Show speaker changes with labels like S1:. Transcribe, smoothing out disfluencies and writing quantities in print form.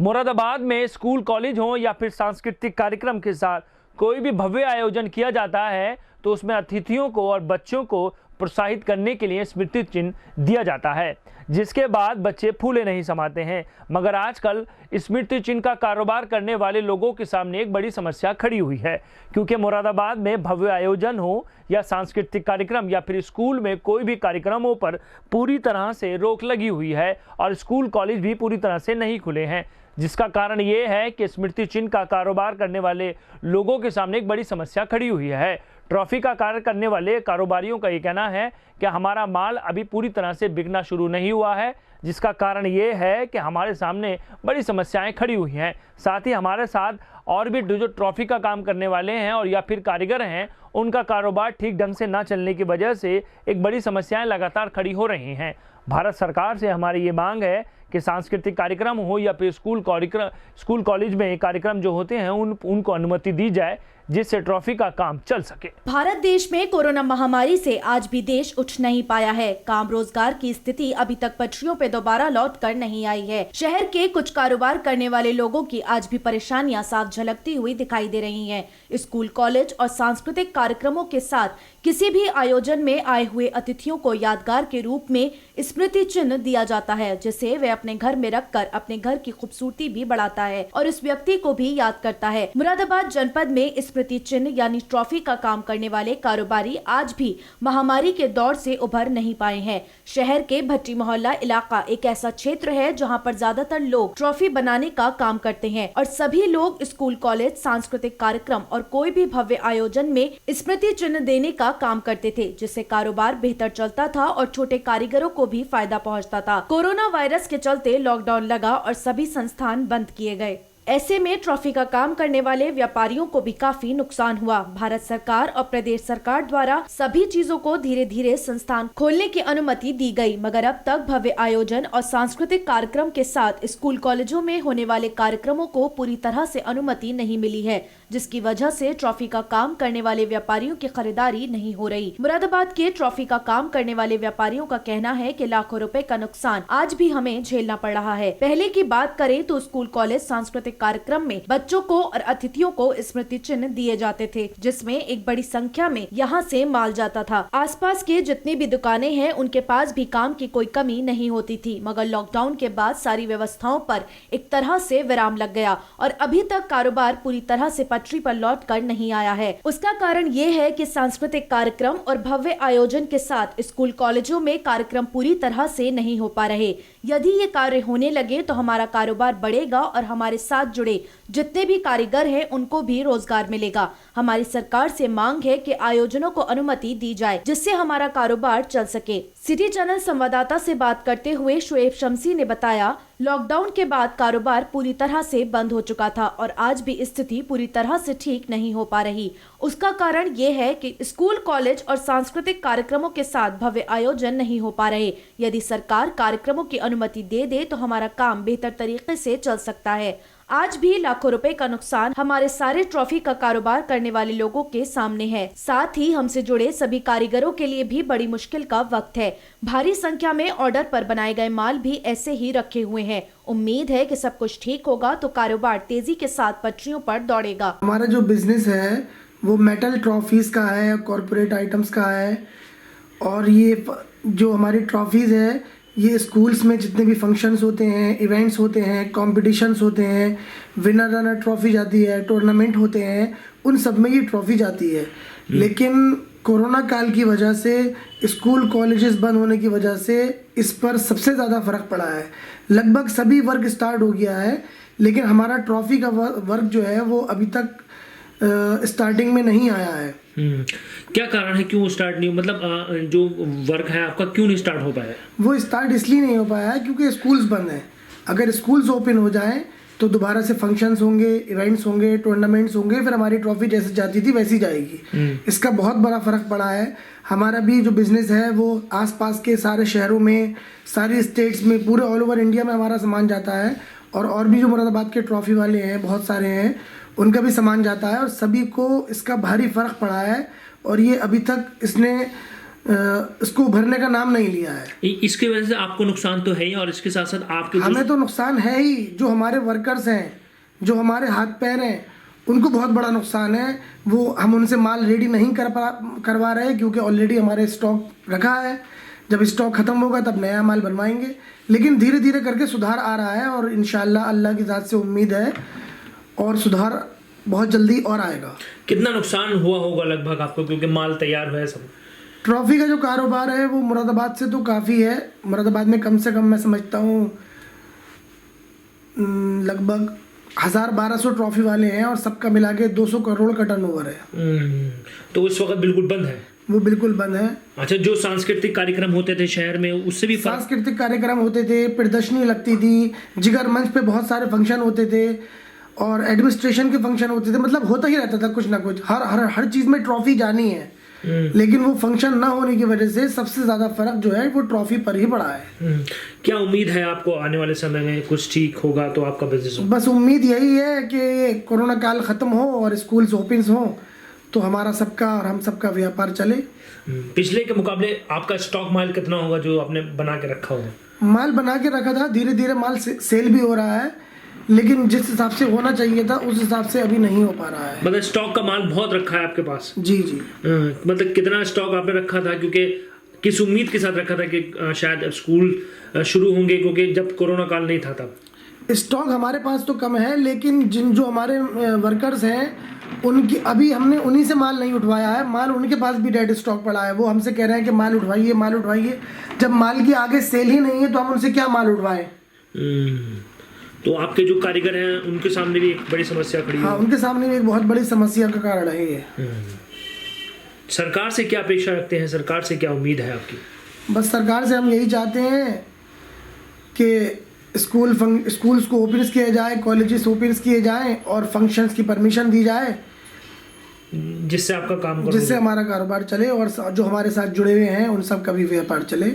S1: मुरादाबाद में school college हो या फिर सांस्कृतिक कार्यक्रम के साथ कोई भी भव्य आयोजन किया जाता है तो उसमें अतिथियों को और बच्चों को प्रोत्साहित करने के लिए स्मृति चिन्ह दिया जाता है, जिसके बाद बच्चे फूले नहीं समाते हैं। मगर आजकल स्मृति चिन्ह का कारोबार करने वाले लोगों के सामने एक बड़ी समस्या खड़ी हुई है, क्योंकि मुरादाबाद में भव्य आयोजन हो या सांस्कृतिक कार्यक्रम या फिर स्कूल में कोई भी कार्यक्रमों पर पूरी तरह से रोक लगी हुई है और स्कूल कॉलेज भी पूरी तरह से नहीं खुले हैं, जिसका कारण ये है कि स्मृति चिन्ह का कारोबार करने वाले लोगों के सामने एक बड़ी समस्या खड़ी हुई है। ट्रॉफी का कार्य करने वाले कारोबारियों का ये कहना है कि हमारा माल अभी पूरी तरह से बिकना शुरू नहीं हुआ है, जिसका कारण ये है कि हमारे सामने बड़ी समस्याएं खड़ी हुई हैं। साथ ही हमारे साथ और भी जो ट्रॉफी का काम करने वाले हैं और या फिर कारीगर हैं, उनका कारोबार ठीक ढंग से ना चलने की वजह से एक बड़ी समस्याएं लगातार खड़ी हो रही हैं। भारत सरकार से हमारी ये मांग है कि सांस्कृतिक कार्यक्रम हो या फिर स्कूल कॉलेज में कार्यक्रम जो होते हैं उनको अनुमति दी जाए, जिससे ट्रॉफी का काम चल सके।
S2: भारत देश में कोरोना महामारी से आज भी देश उठ नहीं पाया है। काम रोजगार की स्थिति अभी तक पटरियों पे दोबारा लौट कर नहीं आई है। शहर के कुछ कारोबार करने वाले लोगों की आज भी परेशानियां साफ झलकती हुई दिखाई दे रही हैं। स्कूल कॉलेज और सांस्कृतिक कार्यक्रमों के साथ किसी भी आयोजन में आए हुए अतिथियों को यादगार के रूप में स्मृति चिन्ह दिया जाता है, जिसे वे अपने घर में रखकर अपने घर की खूबसूरती भी बढ़ाता है और इस व्यक्ति को भी याद करता है। मुरादाबाद जनपद में स्मृति चिन्ह यानी ट्रॉफी का काम करने वाले कारोबारी आज भी महामारी के दौर से उभर नहीं पाए हैं। शहर के भट्टी मोहल्ला इलाका एक ऐसा क्षेत्र है जहां पर ज्यादातर लोग ट्रॉफी बनाने का काम करते हैं और सभी लोग स्कूल कॉलेज सांस्कृतिक कार्यक्रम और कोई भी भव्य आयोजन में स्मृति चिन्ह देने का काम करते थे, जिससे कारोबार बेहतर चलता था और छोटे कारीगरों को भी फायदा पहुंचता था। कोरोना वायरस के चलते लॉकडाउन लगा और सभी संस्थान बंद किए गए। ऐसे में ट्रॉफी का काम करने वाले व्यापारियों को भी काफी नुकसान हुआ। भारत सरकार और प्रदेश सरकार द्वारा सभी चीजों को धीरे धीरे संस्थान खोलने की अनुमति दी गई, मगर अब तक भव्य आयोजन और सांस्कृतिक कार्यक्रम के साथ स्कूल कॉलेजों में होने वाले कार्यक्रमों को पूरी तरह से अनुमति नहीं मिली है, जिसकी वजह से ट्रॉफी का काम करने वाले व्यापारियों की खरीदारी नहीं हो रही। मुरादाबाद के ट्रॉफी का काम करने वाले व्यापारियों का कहना है कि लाखों रुपए का नुकसान आज भी हमें झेलना पड़ रहा है। पहले की बात करें तो स्कूल कॉलेज सांस्कृतिक कार्यक्रम में बच्चों को और अतिथियों को स्मृति चिन्ह दिए जाते थे, जिसमें एक बड़ी संख्या में यहाँ से माल जाता था। आसपास के जितनी भी दुकानें हैं उनके पास भी काम की कोई कमी नहीं होती थी, मगर लॉकडाउन के बाद सारी व्यवस्थाओं पर एक तरह से विराम लग गया और अभी तक कारोबार पूरी तरह से पटरी पर लौट कर नहीं आया है। उसका कारण ये है कि सांस्कृतिक कार्यक्रम और भव्य आयोजन के साथ स्कूल कॉलेजों में कार्यक्रम पूरी तरह से नहीं हो पा रहे। यदि ये कार्य होने लगे तो हमारा कारोबार बढ़ेगा और हमारे साथ जुड़े जितने भी कारीगर हैं उनको भी रोजगार मिलेगा। हमारी सरकार से मांग है कि आयोजनों को अनुमति दी जाए, जिससे हमारा कारोबार चल सके। सिटी चैनल संवाददाता से बात करते हुए शुएब शमसी ने बताया, लॉकडाउन के बाद कारोबार पूरी तरह से बंद हो चुका था और आज भी स्थिति पूरी तरह से ठीक नहीं हो पा रही। उसका कारण ये है कि स्कूल कॉलेज और सांस्कृतिक कार्यक्रमों के साथ भव्य आयोजन नहीं हो पा रहे। यदि सरकार कार्यक्रमों की अनुमति दे दे तो हमारा काम बेहतर तरीके से चल सकता है। आज भी लाखों रुपए का नुकसान हमारे सारे ट्रॉफी का कारोबार करने वाले लोगों के सामने है। साथ ही हमसे जुड़े सभी कारीगरों के लिए भी बड़ी मुश्किल का वक्त है। भारी संख्या में ऑर्डर पर बनाए गए माल भी ऐसे ही रखे हुए हैं। उम्मीद है कि सब कुछ ठीक होगा तो कारोबार तेजी के साथ पटरियों पर दौड़ेगा।
S3: हमारा जो बिजनेस है वो मेटल ट्रॉफीज का है, कॉर्पोरेट आइटम्स का है और ये जो हमारी ट्रॉफीज है ये स्कूल्स में जितने भी फंक्शंस होते हैं, इवेंट्स होते हैं, कॉम्पिटिशन्स होते हैं, विनर रनर ट्रॉफी जाती है, टूर्नामेंट होते हैं, उन सब में ये ट्रॉफी जाती है। लेकिन कोरोना काल की वजह से स्कूल कॉलेजेस बंद होने की वजह से इस पर सबसे ज़्यादा फ़र्क पड़ा है। लगभग सभी वर्क स्टार्ट हो गया है, लेकिन हमारा ट्रॉफी का वर्क जो है वो अभी तक स्टार्टिंग में नहीं आया है।
S1: क्या कारण है, क्यों स्टार्ट नहीं, मतलब जो वर्क है आपका क्यों नहीं स्टार्ट हो पाया?
S3: वो स्टार्ट इसलिए नहीं हो पाया है क्योंकि स्कूल्स बंद हैं। अगर स्कूल्स ओपन हो जाएं तो दोबारा से फंक्शंस होंगे, इवेंट्स होंगे, टूर्नामेंट्स होंगे, फिर हमारी ट्रॉफी जैसे जाती थी वैसी जाएगी। इसका बहुत बड़ा फ़र्क पड़ा है। हमारा भी जो बिज़नेस है वो आसपास के सारे शहरों में, सारी स्टेट्स में, पूरे ऑल ओवर इंडिया में हमारा सामान जाता है और भी जो मुरादाबाद के ट्रॉफी वाले हैं बहुत सारे हैं, उनका भी सामान जाता है और सभी को इसका भारी फ़र्क पड़ा है और ये अभी तक इसने इसको भरने का नाम नहीं लिया है।
S1: इसकी वजह से आपको नुकसान तो है ही, और इसके साथ साथ आपके
S3: हमें तो नुकसान है ही, जो हमारे वर्कर्स हैं, जो हमारे हाथ पैर हैं, उनको बहुत बड़ा नुकसान है। वो हम उनसे माल रेडी नहीं करवा रहे, क्योंकि ऑलरेडी हमारे स्टॉक रखा है। जब स्टॉक ख़त्म होगा तब नया माल बनवाएंगे। लेकिन धीरे धीरे करके सुधार आ रहा है और इंशाल्लाह अल्लाह की ज़ात से उम्मीद है और सुधार बहुत जल्दी और आएगा।
S1: कितना नुकसान हुआ होगा लगभग आपको, क्योंकि माल तैयार है सब?
S3: ट्रॉफी का जो कारोबार है वो मुरादाबाद से तो काफ़ी है। मुरादाबाद में कम से कम मैं समझता हूँ लगभग 1000-1200 ट्रॉफी वाले हैं और सबका मिला के 200 करोड़ का टर्नओवर है।
S1: तो इस वक्त बिल्कुल बंद है?
S3: वो बिल्कुल बंद है।
S1: अच्छा, जो सांस्कृतिक कार्यक्रम होते थे शहर में, उससे भी
S3: सांस्कृतिक कार्यक्रम होते थे, प्रदर्शनी लगती थी, जिगर मंच पे बहुत सारे फंक्शन होते थे और एडमिनिस्ट्रेशन के फंक्शन होते थे। मतलब होता ही रहता था कुछ ना कुछ, हर चीज़ में ट्रॉफी जानी है। लेकिन वो फंक्शन ना होने की वजह से सबसे ज्यादा फर्क जो है वो ट्रॉफी पर ही पड़ा है।
S1: क्या उम्मीद है आपको आने वाले समय में कुछ ठीक होगा तो आपका बिजनेस हो?
S3: बस उम्मीद यही है कि कोरोना काल खत्म हो और स्कूल्स ओपन हो तो हमारा सबका और हम सबका व्यापार चले।
S1: पिछले के मुकाबले आपका स्टॉक माल कितना होगा जो आपने बना के रखा होगा?
S3: माल बना के रखा था, धीरे धीरे माल सेल भी हो रहा है, लेकिन जिस हिसाब से होना चाहिए था उस हिसाब से अभी नहीं हो पा रहा है।
S1: मतलब स्टॉक का माल बहुत रखा है आपके पास?
S3: जी जी।
S1: मतलब कितना स्टॉक आपने रखा था, क्योंकि किस उम्मीद के साथ रखा था कि शायद स्कूल शुरू होंगे, क्योंकि जब कोरोना काल नहीं था तब?
S3: स्टॉक हमारे पास तो कम है, लेकिन जो हमारे वर्कर्स हैं उनकी अभी हमने उन्हीं से माल नहीं उठवाया है। माल उनके पास भी डेड स्टॉक पड़ा है। वो हमसे कह रहे हैं कि माल उठवाइए, माल उठवाइए। जब माल की आगे सेल ही नहीं है तो हम उनसे क्या माल उठवाएं?
S1: तो आपके जो कारीगर हैं उनके सामने भी एक बड़ी समस्या खड़ी है।
S3: हाँ, उनके सामने भी एक बहुत बड़ी समस्या का कारण है ये।
S1: सरकार से क्या अपेक्षा रखते हैं, सरकार से क्या उम्मीद है आपकी?
S3: बस सरकार से हम यही चाहते हैं कि स्कूल्स को ओपन किया जाए, कॉलेजेस ओपन किए जाएं और फंक्शंस की परमिशन दी जाए,
S1: जिससे आपका काम
S3: जिससे हमारा कारोबार चले और जो हमारे साथ जुड़े हुए हैं उन सब का भी व्यापार चले।